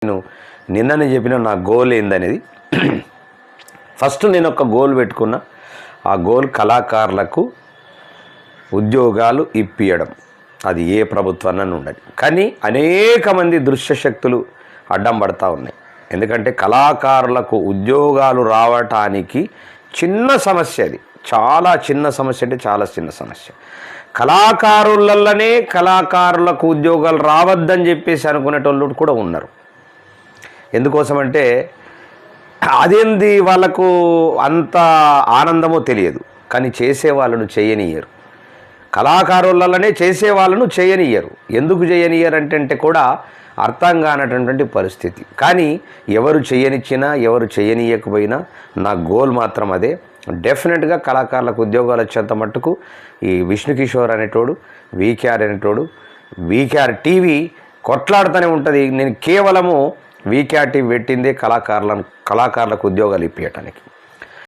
నేను నిన్ననే చెప్పిన నా గోల్ ఏందనేది. ఫస్ట్ నేను ఒక గోల్ పెట్టుకున్నా. ఆ గోల్ కళాకారులకు ఉద్యోగాలు ఇప్పియడం. అది ఏ ప్రభుత్వాన్ని ఉండదు. కానీ అనేక మంది దృశ్య శక్తులు అడ్డం పడతా ఉన్నాయి. ఎందుకంటే కళాకారులకు ఉద్యోగాలు రావటానికి చిన్న సమస్య, అది చాలా చిన్న సమస్య, అంటే చాలా చిన్న సమస్య. కళాకారులలోనే కళాకారులకు ఉద్యోగాలు రావద్దని చెప్పేసి అనుకునేటోళ్ళు కూడా ఉన్నారు. ఎందుకోసమంటే అదేంది వాళ్ళకు అంత ఆనందమో తెలియదు, కానీ చేసేవాళ్ళను చేయనియ్యరు. కళాకారులలోనే చేసేవాళ్ళను చేయనియ్యరు. ఎందుకు చేయనియ్యరు అంటే కూడా అర్థం కానటువంటి పరిస్థితి. కానీ ఎవరు చేయనిచ్చినా ఎవరు చేయనీయకపోయినా నా గోల్ మాత్రం అదే. డెఫినెట్గా కళాకారులకు ఉద్యోగాలు వచ్చేంత మట్టుకు ఈ విష్ణుకిషోర్ అనేటోడు, వీకేఆర్ అనేటోడు, వీకేఆర్ టీవీ కొట్లాడుతూనే ఉంటుంది. నేను కేవలము వీకేఆర్ టీవీ పెట్టిందే కళాకారులకు ఉద్యోగాలు ఇప్పించడానికి.